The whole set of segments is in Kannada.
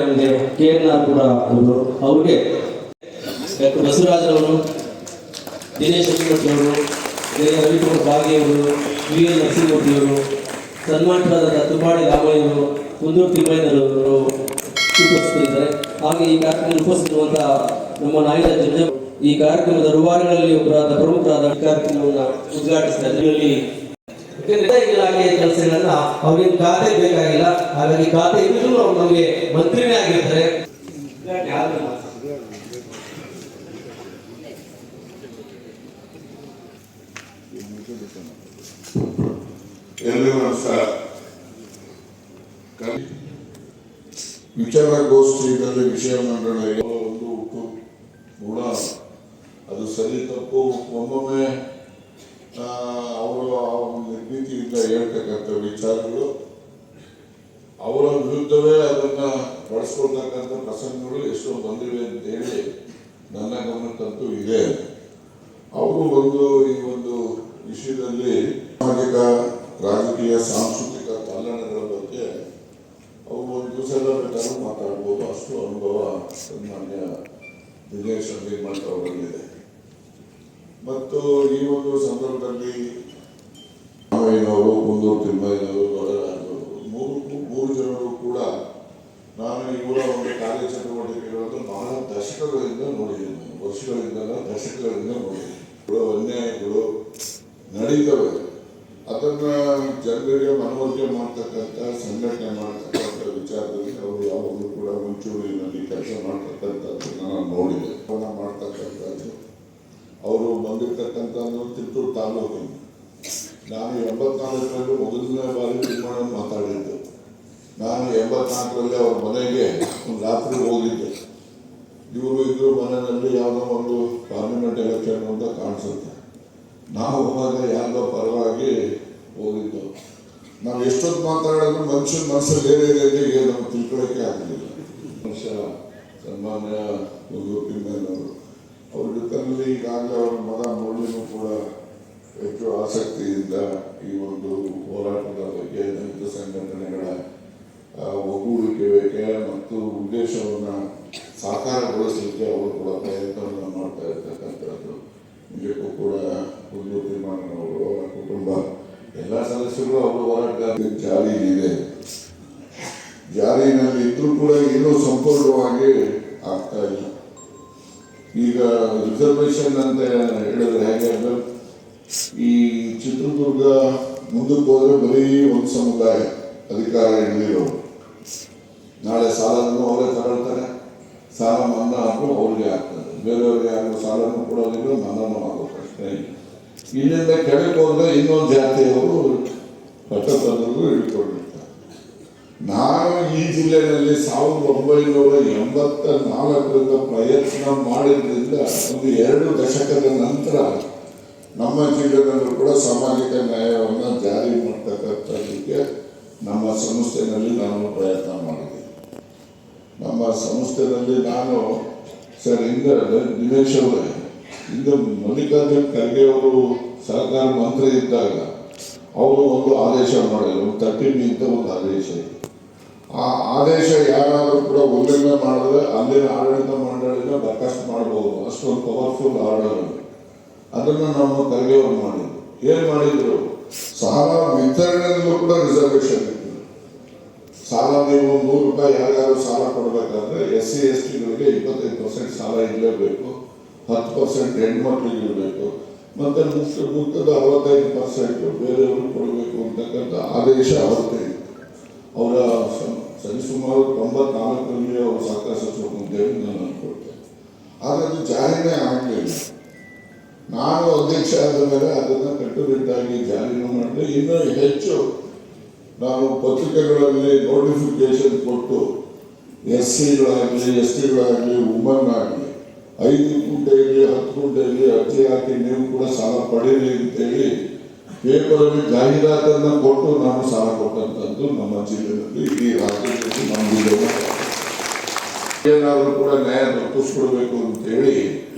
ನಮಗೆ KNR ಕೂಡ ಅವರು ಅವ್ರಿಗೆ ಡಾಕ್ಟರ್ ಬಸವರಾಜರವರು, ದಿನೇಶ್ ಅವರು, ರವಿಕುಮಾರ್ ಬಾಗಿಯವರು, VL ನರಸಿಂಹಮೂರ್ತಿಯವರು, ಸನ್ಮಾನಿತರಾದ ತುಪಾಡಿ ರಾಮಯ್ಯವರು, ಕುಂದೂರು ತಿಮ್ಮಯ್ಯನವರು ಉಪಸ್ಥಿತರಿದ್ದಾರೆ. ಹಾಗೆ ಈ ಕಾರ್ಯಕ್ರಮ ಉಪಸ್ಥಿತಿರುವಂತಹ ನಮ್ಮ ನಾಯಕ ಜನ ಈ ಕಾರ್ಯಕ್ರಮದ ರೂವಾರಿಗಳಲ್ಲಿ ಒಬ್ಬರಾದ ಪ್ರಮುಖರಾದ ಕಾರ್ಯಕ್ರಮವನ್ನು ಉದ್ಘಾಟಿಸಿದ್ದಾರೆ. ಇದರಲ್ಲಿ ಇಲಾಖೆಯ ಕೆಲಸಗಳನ್ನ ಅವ್ರಿಗೆ ಖಾತೆ ಬೇಕಾಗಿಲ್ಲ, ಹಾಗಾಗಿ ಖಾತೆ ಇದ್ರೂ ಅವ್ರು ನಮಗೆ ಮಂತ್ರಿನೇ ಆಗಿರ್ತಾರೆ. ಎಲ್ಲರಿಗೂ ನಮಸ್ಕಾರ. ವಿಚಾರಗೋಷ್ಠಿಗಳಲ್ಲಿ ವಿಷಯ ಮಂಡಳ ಒಂದು ಕೂಡ ಅದು ಸರಿ ತಪ್ಪು ಒಮ್ಮೊಮ್ಮೆ ಅವರು ನಿರ್ಭೀತಿಯಿಂದ ಹೇಳ್ತಕ್ಕಂಥ ವಿಚಾರಗಳು ಅವರ ವಿರುದ್ಧವೇ ಅದನ್ನ ಬಳಸ್ಕೊಳ್ತಕ್ಕಂಥ ಪ್ರಸಂಗಗಳು ಎಷ್ಟೋ ಬಂದಿವೆ ಅಂತ ಹೇಳಿ ನನ್ನ ಗಮನಕ್ಕಂತೂ ಇದೆ. ಅವರು ಈ ಒಂದು ವಿಷಯದಲ್ಲಿ ಸಾಮಾಜಿಕ, ರಾಜಕೀಯ, ಸಾಂಸ್ಕೃತಿಕ ತಲ್ಲಣಗಳ ಬಗ್ಗೆ ಅವರು ಒಂದು ದಿವಸ ಬೇಕಾದ್ರೂ ಮಾತಾಡ್ಬೋದು. ಅಷ್ಟು ಅನುಭವ ಸನ್ಮಾನ್ಯ ದಿನೇಶ್ ನಿರ್ಮಠ್ ಅವರಲ್ಲಿದೆ. ಮತ್ತು ಈ ಒಂದು ಸಂದರ್ಭದಲ್ಲಿ ರಾಮಯ್ಯನವರು, ಕುಂದೂರು ತಿಮ್ಮಯ್ಯನವರು, ದೊಡ್ಡರಾಜವರು ಮೂರು ಜನರು ಕೂಡ ನಾನು ಇವರ ಒಂದು ಕಾರ್ಯಚಟುವಟಿಕೆಗಳನ್ನು ಬಹಳ ದಶಕಗಳಿಂದ ನೋಡಿದ್ದೀನಿ. ವರ್ಷಗಳಿಂದಲ್ಲ, ದಶಕಗಳಿಂದ ನೋಡಿದ್ದೀನಿ. ಅನ್ಯಾಯಗಳು ನಡೀತವೆ. ಅದನ್ನ ಜನರಿಗೆ ಮನವರಿಕೆ ಮಾಡ್ತಕ್ಕಂಥ, ಸಂಘಟನೆ ಮಾಡ್ತಕ್ಕಂಥ ವಿಚಾರದಲ್ಲಿ ಅವರು ಯಾವಾಗಲೂ ಕೂಡ ಮುಂಚೂಣಿನಲ್ಲಿ ಕೆಲಸ ಮಾಡ್ತಕ್ಕಂಥದ್ದನ್ನ ನಾನು ನೋಡಿದೆ. ಮಾಡ್ತಕ್ಕಂಥದ್ದು ಅವರು ಬಂದಿರ್ತಕ್ಕಂಥ ತಿರುಪೂರು ತಾಲೂಕಿನ ನಾನು 84ರಲ್ಲಿ ಮೊದಲನೇ ಬಾರಿ ನಿರ್ಮಾಣ ಮಾತಾಡಿದ್ದು. ನಾನು 84ರಲ್ಲಿ ಅವ್ರ ಮನೆಗೆ ಒಂದು ರಾತ್ರಿ ಹೋಗಿದ್ದೆ. ಇವರು ಇದ್ರು ಮನೆಯಲ್ಲಿ ಯಾವುದೋ ಒಂದು ಪಾರ್ಲಿಮೆಂಟ್ ಎಲೆಕ್ಷನ್ ಅಂತ ಕಾಣಿಸುತ್ತೆ. ನಾವು ಹೋದಾಗ ಯಾರೋ ಪರವಾಗಿ ಹೋಗಿದ್ದು. ನಾವು ಎಷ್ಟೊತ್ತು ಮಾತಾಡೋದು ಮನುಷ್ಯನ ಮನಸ್ಸಲ್ಲಿ ಏನೇನಿದೆ ನಮ್ಗೆ ತಿಳ್ಕೊಳ್ಳೋಕ್ಕೆ ಆಗಲಿಲ್ಲ. ಮನುಷ್ಯ ಸನ್ಮಾನ್ಯ ಕುಂದೂರು ತಿಮ್ಮಯ್ಯನವರು ಅವ್ರ ಜೊತೆಯಲ್ಲಿ ಈಗಾಗಲೇ ಅವರ ಮಗ ಮುರಳಿನೂ ಕೂಡ ಹೆಚ್ಚು ಆಸಕ್ತಿಯಿಂದ ಈ ಒಂದು ಹೋರಾಟದ ಬಗ್ಗೆ, ದಲಿತ ಸಂಘಟನೆಗಳ ಒಗ್ಗೂಡಿಕೆ ಮತ್ತು ಉದ್ದೇಶವನ್ನು ಸಾಕಾರಗೊಳಿಸಲಿಕ್ಕೆ ಅವರು ಕೂಡ ಪ್ರಯತ್ನವನ್ನು ಮಾಡ್ತಾ ಇರ್ತಕ್ಕಂಥದ್ದು. ನಿಜಕ್ಕೂ ಕೂಡ ಕುಂದೂರು ತಿಮ್ಮಯ್ಯನವರು, ಅವರ ಕುಟುಂಬ, ಎಲ್ಲ ಸದಸ್ಯರು ಅವರು ಹೋರಾಟ ಜಾರಿಯಿದೆ. ಜಾರಿನಲ್ಲಿ ಇದ್ರೂ ಕೂಡ ಇನ್ನೂ ಸಂಪೂರ್ಣವಾಗಿ ಆಗ್ತಾ ಇಲ್ಲ. ಈಗ ರಿಸರ್ವೇಶನ್ ಅಂತ ಹೇಳಿದ್ರೆ ಹೇಗೆ ಅಂದ್ರೆ, ಈ ಚಿತ್ರದುರ್ಗ ಮುಂದಕ್ಕೆ ಹೋದ್ರೆ ಬರೀ ಒಂದು ಸಮುದಾಯ ಅಧಿಕಾರ ಹಿಡಿದಿರೋರು. ನಾಳೆ ಸಾಲವನ್ನು ಅವರೇ ತಗೊಳ್ತಾರೆ, ಸಾಲ ಮನ್ನಾ ಹಾಗೂ ಅವ್ರಿಗೆ ಆಗ್ತದೆ. ಬೇರೆಯವ್ರಿಗೆ ಯಾರು ಸಾಲನೂ ಕೊಡೋದಿಲ್ಲ, ಮನ್ನಾನೂ ಆಗೋ ಪ್ರಶ್ನೆ ಇಲ್ಲ. ಇಲ್ಲಿಂದ ಕೆಳಗೆ ಹೋದ್ರೆ ಇನ್ನೊಂದು ಜಾತಿಯವರು ಪಟ್ಟಭದ್ರರು ಹಿಡ್ಕೊಂಡಿರ್ತಾರೆ. ನಾನು ಈ ಜಿಲ್ಲೆಯಲ್ಲಿ 1984ರಿಂದ ಪ್ರಯತ್ನ ಮಾಡಿದ್ರಿಂದ ಒಂದು 2 ದಶಕದ ನಂತರ ನಮ್ಮ ಜಿಲ್ಲೆಯಲ್ಲೂ ಕೂಡ ಸಾಮಾಜಿಕ ನ್ಯಾಯವನ್ನು ಜಾರಿ ಮಾಡ್ತಕ್ಕಂಥದ್ದಕ್ಕೆ ನಮ್ಮ ಸಂಸ್ಥೆಯಲ್ಲಿ ನಾನು ಪ್ರಯತ್ನ ಮಾಡಿದ್ದೆ. ನಮ್ಮ ಸಂಸ್ಥೆಯಲ್ಲಿ ನಾನು ದಿನೇಶ್ ಅವರೇ, ಮಲ್ಲಿಕಾರ್ಜುನ್ ಖರ್ಗೆ ಅವರು ಸಹಕಾರ ಮಂತ್ರಿ ಇದ್ದಾಗ ಅವರು ಒಂದು ಆದೇಶ ಮಾಡಿದ್ರು, 13 ಅಂತ ಒಂದು ಆದೇಶ ಇದೆ. ಆ ಆದೇಶ ಯಾರಾದರೂ ಕೂಡ ಉಲ್ಲಂಘನೆ ಮಾಡಿದ್ರೆ ಅಲ್ಲಿನ ಆಡಳಿತ ಮಂಡಳಿನ ಬರಖಾಸ್ತು ಮಾಡಬಹುದು. ಅಷ್ಟೊಂದು ಪವರ್ಫುಲ್ ಆರ್ಡರ್. ಅದನ್ನು ನಮ್ಮ ಖರ್ಗೆ ಅವರು ಮಾಡಿದ್ರು. ಏನ್ ಮಾಡಿದ್ರು? ಸಾಲ ವಿತರಣೆಯಲ್ಲೂ ಕೂಡ ರಿಸರ್ವೇಶನ್ ಇತ್ತು. ಸಾಲ ನೀವು 100 ರೂಪಾಯಿ ಯಾರ್ಯಾರು ಸಾಲ ಕೊಡಬೇಕಾದ್ರೆ SC STಗಳಿಗೆ 25% ಸಾಲ ಇರಲೇಬೇಕು, 10% ಹೆಣ್ಮಕ್ಳಿಗೆ ಇರಬೇಕು, ಮತ್ತೆ ಮುಕ್ತದ 65% ಬೇರೆಯವರು ಕೊಡಬೇಕು ಅಂತಕ್ಕಂಥ ಆದೇಶ ಅವತ್ತೇ ಇತ್ತು. ಅವರ ಸರಿಸುಮಾರು 94ರಲ್ಲಿ ಅವರು ಸಹಕಾರ ಸಚಿವ ಹುದ್ದೆಯನ್ನು ನಾನು ಅನ್ಕೊಳ್ತೇನೆ. ಆದರೆ ಅದು ಜಾರಿನೇ ಆಗಲಿಲ್ಲ. ನಾನು ಅಧ್ಯಕ್ಷ ಆದ ಮೇಲೆ ಅದನ್ನು ಕಟ್ಟುನಿಟ್ಟಾಗಿ ಜಾರಿನೂ ಮಾಡಿದೆ. ಇನ್ನೂ ಹೆಚ್ಚು ನಾನು ಪತ್ರಿಕೆಗಳಲ್ಲಿ ನೋಟಿಫಿಕೇಶನ್ ಕೊಟ್ಟು SCಗಳಾಗಲಿ STಗಳಾಗಲಿ ವುಮನ್ ಆಗಲಿ 5 ಗುಂಟೆ ಇರಲಿ 10 ಗುಂಟೆ ಇರಲಿ ಅರ್ಜಿ ಹಾಕಿ ನೀವು ಕೂಡ ಸಾಲ ಪಡೀರಿ ಅಂತೇಳಿ ಪೇಪರಲ್ಲಿ ಜಾಹೀರಾತನ್ನು ಕೊಟ್ಟು ನಾನು ಸಾಲ ಕೊಟ್ಟಂಥದ್ದು ನಮ್ಮ ಜಿಲ್ಲೆಯಲ್ಲಿ, ಇಡೀ ರಾಜ್ಯದಲ್ಲಿ ನಮ್ಮ ಜಿಲ್ಲೆ ಏನಾದರೂ ಕೂಡ ನ್ಯಾಯ ದೊರಕಿಸ್ಕೊಡ್ಬೇಕು ಅಂತೇಳಿ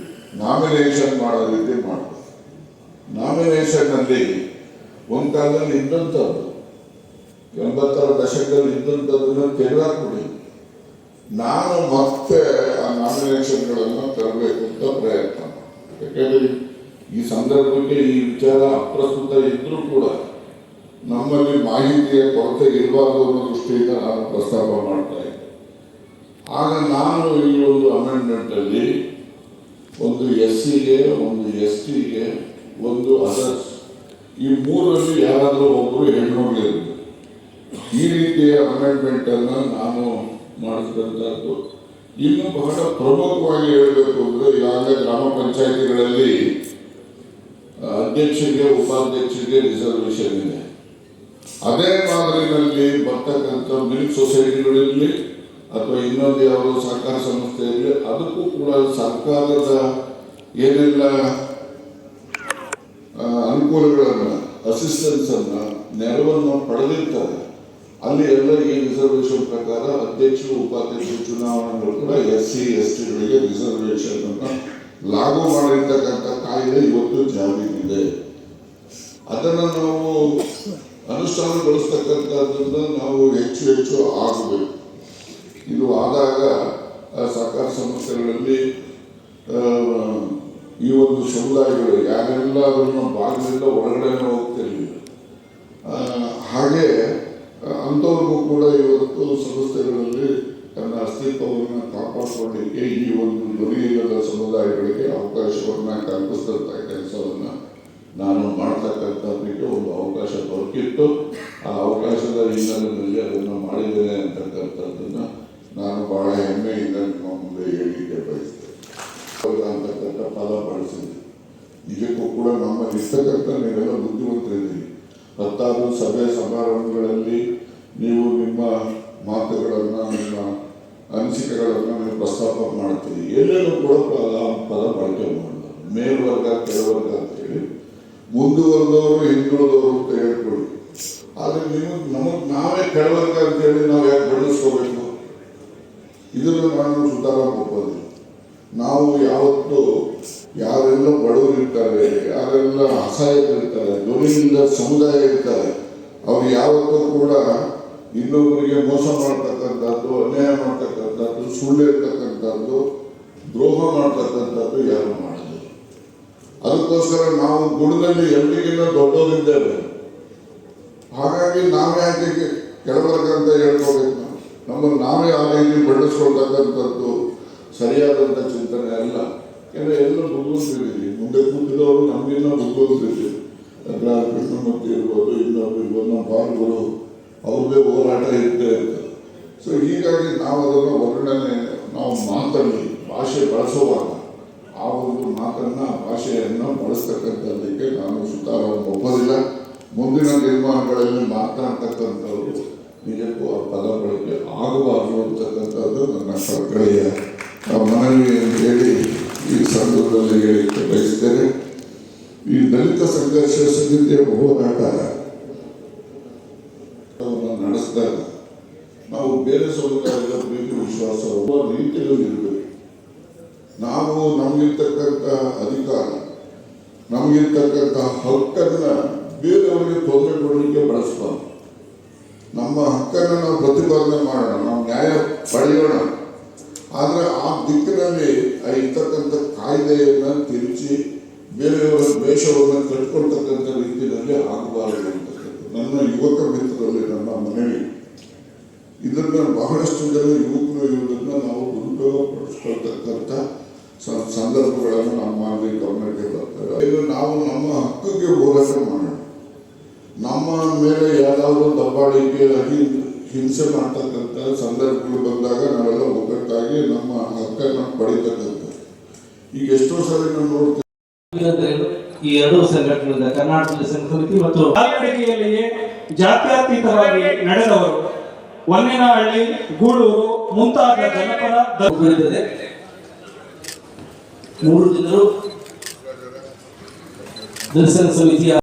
ನಾಮಿನೇಷನ್ ಮಾಡೋ ರೀತಿ ಮಾಡ್ತಾರೆ. ನಾಮಿನೇಷನ್ನಲ್ಲಿ ಒಂದು ಕಾಲದಲ್ಲಿ ಇದ್ದಂಥದ್ದು 80ರ ದಶಕದಲ್ಲಿ ಇದ್ದಂಥದ್ದನ್ನು ತೆಗೆದಾಕ್ಬಿಡಿ. ನಾನು ಮತ್ತೆ ಆ ನಾಮಿನೇಷನ್ಗಳನ್ನು ತರಬೇಕು ಅಂತ ಪ್ರಯತ್ನ ಮಾಡ್ತೀನಿ. ಯಾಕೆಂದರೆ ಈ ಸಂದರ್ಭಕ್ಕೆ ಈ ವಿಚಾರ ಅಪ್ರಸ್ತುತ ಇದ್ರೂ ಕೂಡ ನಮ್ಮಲ್ಲಿ ಮಾಹಿತಿಯ ಕೊರತೆ ಇರಬಾರ್ದು ಅನ್ನೋ ದೃಷ್ಟಿಯಿಂದ ನಾನು ಪ್ರಸ್ತಾಪ ಮಾಡ್ತಾ ಇದ್ದೆ. ಆಗ ನಾನು ಈ ಒಂದು ಅಮೆಂಡ್ಮೆಂಟಲ್ಲಿ ಒಂದು SCಗೆ, ಒಂದು STಗೆ, ಒಂದು ಅದರ್ಸ್, ಈ ಮೂರರಲ್ಲಿ ಯಾರಾದರೂ ಒಬ್ಬರು ಹೆಣ್ಣುಗಳಿರಬೇಕು. ಈ ರೀತಿಯ ಅಮೆಂಡ್ಮೆಂಟನ್ನು ನಾನು ಮಾಡಿಸಿದಂಥದ್ದು. ಇನ್ನು ಬಹಳ ಪ್ರಮುಖವಾಗಿ ಹೇಳಬೇಕು ಅಂದರೆ, ಈಗಾಗಲೇ ಗ್ರಾಮ ಪಂಚಾಯಿತಿಗಳಲ್ಲಿ ಅಧ್ಯಕ್ಷರಿಗೆ, ಉಪಾಧ್ಯಕ್ಷರಿಗೆ ರಿಸರ್ವೇಷನ್ ಇದೆ. ಅದೇ ಮಾದರಿನಲ್ಲಿ ಬರ್ತಕ್ಕಂಥ ಮಿಲ್ಕ್ ಸೊಸೈಟಿಗಳಲ್ಲಿ ಅಥವಾ ಇನ್ನೊಂದು ಯಾವುದೋ ಸಹಕಾರ ಸಂಸ್ಥೆಯಲ್ಲಿ ಅದಕ್ಕೂ ಕೂಡ ಸರ್ಕಾರದ ಏನೆಲ್ಲ ಅನುಕೂಲಗಳನ್ನು, ಅಸಿಸ್ಟೆನ್ಸನ್ನು, ನೆರವನ್ನು ಪಡೆದಿರ್ತಾರೆ, ಅಲ್ಲಿ ಎಲ್ಲ ಈ ರಿಸರ್ವೇಷನ್ ಪ್ರಕಾರ ಅಧ್ಯಕ್ಷರು, ಉಪಾಧ್ಯಕ್ಷರು ಚುನಾವಣೆಗಳು ಕೂಡ SC STಗಳಿಗೆ ರಿಸರ್ವೇಷನ್ ಅನ್ನು ಲಾಗು ಮಾಡಿರ್ತಕ್ಕಂಥ ಕಾಯ್ದೆ ಇವತ್ತು ಜಾರಿಗಿದೆ. ಅದನ್ನು ನಾವು ಅನುಷ್ಠಾನಗೊಳಿಸ್ತಕ್ಕಂಥದ್ದನ್ನು ನಾವು ಹೆಚ್ಚು ಆಗಬೇಕು. ಇದು ಆದಾಗ ಸಹಕಾರ ಸಂಸ್ಥೆಗಳಲ್ಲಿ ಈ ಒಂದು ಸಮುದಾಯಗಳು ಯಾರೆಲ್ಲ ಅದನ್ನು ಬಾಗಿಲಿಂದ ಹೊರಗಡೆ ಹೋಗ್ತಿರಲಿಲ್ಲ, ಹಾಗೆ ಅಂಥವ್ರಿಗೂ ಕೂಡ ಇವತ್ತು ಸಂಸ್ಥೆಗಳಲ್ಲಿ ತನ್ನ ಅಸ್ತಿತ್ವವನ್ನು ಕಾಪಾಡಿಕೊಳ್ಳಲಿಕ್ಕೆ ಈ ಒಂದು ಧ್ವನಿಯಿಲ್ಲದ ಸಮುದಾಯಗಳಿಗೆ ಅವಕಾಶವನ್ನು ಕಲ್ಪಿಸಿದಂಥ ಕೆಲಸವನ್ನು ನಾನು ಮಾಡ್ತಕ್ಕಂಥದ್ದಕ್ಕೆ ಒಂದು ಅವಕಾಶ ದೊರಕಿತ್ತು. ಆ ಅವಕಾಶದ ಹಿನ್ನೆಲೆಯಲ್ಲಿ ಅದನ್ನು ಮಾಡಿದ್ದೇನೆ ಅಂತಕ್ಕಂಥದ್ದನ್ನು ನಾನು ಬಹಳ ಹೆಮ್ಮೆಯಿಂದ ನಿಮ್ಮ ಮುಂದೆ ಹೇಳಿಕೆ ಬಯಸ್ತೇನೆ. ಅಂತಕ್ಕಂಥ ಪದ ಬಳಸಿದೆ. ಇದಕ್ಕೂ ಕೂಡ ನಮ್ಮಲ್ಲಿ ಇರ್ತಕ್ಕಂಥ ನೀವೆಲ್ಲ ಬುದ್ಧಿವಂತರಿದ್ದೀರಿ. 10 ಸಭೆ ಸಮಾರಂಭಗಳಲ್ಲಿ ನೀವು ನಿಮ್ಮ ಮಾತುಗಳನ್ನು, ನಿಮ್ಮ ಅನಿಸಿಕೆಗಳನ್ನು ನೀವು ಪ್ರಸ್ತಾಪ ಮಾಡ್ತೀರಿ. ಎಲ್ಲರೂ ಕೂಡ ಪದ ಬಳಕೆ ಮಾಡೋದು. ಮೇಲ್ವರ್ಗ, ಕೆಳವರ್ಗ ಅಂತೇಳಿ, ಮುಂದುವರೆದವರು, ಹಿಂದುಳಿದವರು ಅಂತ ಹೇಳ್ಕೊಳ್ಳಿ. ಆದರೆ ನಾವೇ ಕೆಳವರ್ಗ ಅಂತೇಳಿ ನಾವು ಯಾಕೆ ಬೆಳೆಸ್ಕೋಬೇಕು? ಇದನ್ನು ನಾನು ಸುಧಾರ ಒಪ್ಪೋದಿಲ್ಲ. ನಾವು ಯಾವತ್ತು ಯಾರೆಲ್ಲ ಬಡವರು ಇರ್ತಾರೆ, ಯಾರೆಲ್ಲ ಅಸಹಾಯಕರಿರ್ತಾರೆ, ಧ್ವನಿಯಿಂದ ಸಮುದಾಯ ಇರ್ತಾರೆ, ಅವ್ರು ಯಾವತ್ತೂ ಕೂಡ ಇನ್ನೊಬ್ಬರಿಗೆ ಮೋಸ ಮಾಡ್ತಕ್ಕಂಥದ್ದು, ಅನ್ಯಾಯ ಮಾಡ್ತಕ್ಕಂಥದ್ದು, ಸುಳ್ಳು ಇರ್ತಕ್ಕಂಥದ್ದು, ದ್ರೋಹ ಮಾಡ್ತಕ್ಕಂಥದ್ದು ಯಾರು ಮಾಡೋದು. ಅದಕ್ಕೋಸ್ಕರ ನಾವು ಗುಣದಲ್ಲಿ ಎಲ್ರಿಗಿಂತ ದೊಡ್ಡವರಿದ್ದೇವೆ. ಹಾಗಾಗಿ ನಾವೇ ಯಾಕೆ ಕೆಳವರ್ಗ ಅಂತ ಹೇಳ್ಕೋಬೇಕು? ನಮ್ಮನ್ನು ನಾವೇ ಆ ರೀತಿ ಬೆಳೆಸ್ಕೊಳ್ತಕ್ಕಂಥದ್ದು ಸರಿಯಾದಂಥ ಚಿಂತನೆ ಅಲ್ಲ. ಯಾಕಂದರೆ ಎಲ್ಲ ಬುದ್ಧಿವಂತರಿದ್ದೀವಿ. ಮುಂದೆ ಕೂತಿದವರು ನಮಗಿನ್ನ ಬುದ್ಧಿವಂತರಿದ್ದೀವಿ. ಕೃಷ್ಣಮೂರ್ತಿ ಇರ್ಬೋದು, ಇನ್ನೊಬ್ಬರು ನಮ್ಮ ಪಾಲ್ಗಳು, ಅವ್ರದ್ದೇ ಹೋರಾಟ ಇರ್ತದೆ. ಸೊ ಹೀಗಾಗಿ ನಾವು ಅದನ್ನು ವರ್ಣನೆ, ನಾವು ಮಾತಲ್ಲಿ ಭಾಷೆ ಬಳಸುವಾಗ ಆ ಒಂದು ಮಾತನ್ನು, ಭಾಷೆಯನ್ನು ಬಳಸ್ತಕ್ಕಂಥದ್ದಕ್ಕೆ ನಾನು ಸುತಾರವನ್ನು ಒಪ್ಪೋದಿಲ್ಲ. ಮುಂದಿನ ನಿರ್ಮಾಣಗಳಲ್ಲಿ ಮಾತನಾಡ್ತಕ್ಕಂಥವ್ರು ನಿಜಕ್ಕೂ ಆ ಪದ ಬಳಕೆ ಆಗಬಾರದು ಅಂತಕ್ಕಂಥದ್ದು ನನ್ನ ಕಳಕಳಿಯ ಮನವಿ ಅಂತ ಹೇಳಿ ಈ ಸಂದರ್ಭದಲ್ಲಿ ಹೇಳಿಕ್ಕೆ ಬಯಸ್ತೇನೆ. ಈ ದಲಿತ ಸಂಘರ್ಷ ಸಮಿತಿಯ ಹೋರಾಟ ನಡೆಸಿದಾಗ ನಾವು ಬೇರೆ ಸಮುದಾಯದ ಪ್ರೀತಿ ವಿಶ್ವಾಸ ರೀತಿಯಲ್ಲಿ ಇರಬೇಕು. ನಾವು ನಮಗಿರ್ತಕ್ಕಂಥ ಅಧಿಕಾರ, ನಮಗಿರ್ತಕ್ಕಂಥ ಹಕ್ಕನ್ನು ಬೇರೆಯವರಿಗೆ ತೊಂದರೆ ಕೊಡಲಿಕ್ಕೆ ಬಳಸಬಾರ್ದು. ನಮ್ಮ ಹಕ್ಕನ್ನು ನಾವು ಪ್ರತಿಪಾದನೆ ಮಾಡೋಣ, ನಾವು ನ್ಯಾಯ ಪಡೆಯೋಣ. ಆದರೆ ಆ ದಿಕ್ಕಿನಲ್ಲಿ ಇರ್ತಕ್ಕಂಥ ಕಾಯ್ದೆಯನ್ನು ತಿರುಚಿ ಬೇರೆಯವರ ದ್ವೇಷವನ್ನು ಕಟ್ಕೊಳ್ತಕ್ಕಂಥ ರೀತಿಯಲ್ಲಿ ಆಗಬಾರದು ಅಂತಕ್ಕಂಥ ನನ್ನ ಯುವಕ ಮಿತ್ರರಲ್ಲಿ ನನ್ನ ಮನವಿ. ಇದನ್ನು ಬಹಳಷ್ಟು ಜನ ಯುವಕರು ಇರುವುದನ್ನು ನಾವು ದುರುಪಯೋಗಪಡಿಸ್ಕೊಳ್ತಕ್ಕಂಥ ಸಂದರ್ಭಗಳನ್ನು ನಮ್ಮಲ್ಲಿ ಗಮನಕ್ಕೆ ಬರ್ತವೆ. ಇದು ನಾವು ನಮ್ಮ ಹಕ್ಕಿಗೆ ಹೋರಾಟ ಮಾಡೋಣ. ನಮ್ಮ ಮೇಲೆ ಯಾವ್ದಾದ್ರು ದಬ್ಬಾಳಿಕೆಯಾಗಿ ಹಿಂಸೆ ಮಾಡ್ತಕ್ಕಂಥ ಸಂದರ್ಭಗಳು ಬಂದಾಗ ನಾವೆಲ್ಲ ಒಗ್ಗಟ್ಟಾಗಿ ನಮ್ಮ ಹಕ್ಕನ್ನು ಪಡಿತಕ್ಕಂಥ. ಈಗ ಎಷ್ಟೋ ಸಾರಿ ನಾವು ನೋಡ್ತೇವೆ, ಈ ಎರಡೂ ಸಂಘಟನೆಗಳಿಂದ ಕರ್ನಾಟಕ ಸಮಿತಿ ಮತ್ತು ಕಾಲ್ನಡಿಗೆಯಲ್ಲಿಯೇ ಜಾತ್ಯತೀತವಾಗಿ ನಡೆದವರು ಹೊನ್ನೇನಹಳ್ಳಿ, ಗೂಳೂರು ಮುಂತಾದ ಜನಪದ ಉಳಿದಿದೆ. 3 ಜನರು ದರ್ಶನ ಸಮಿತಿಯ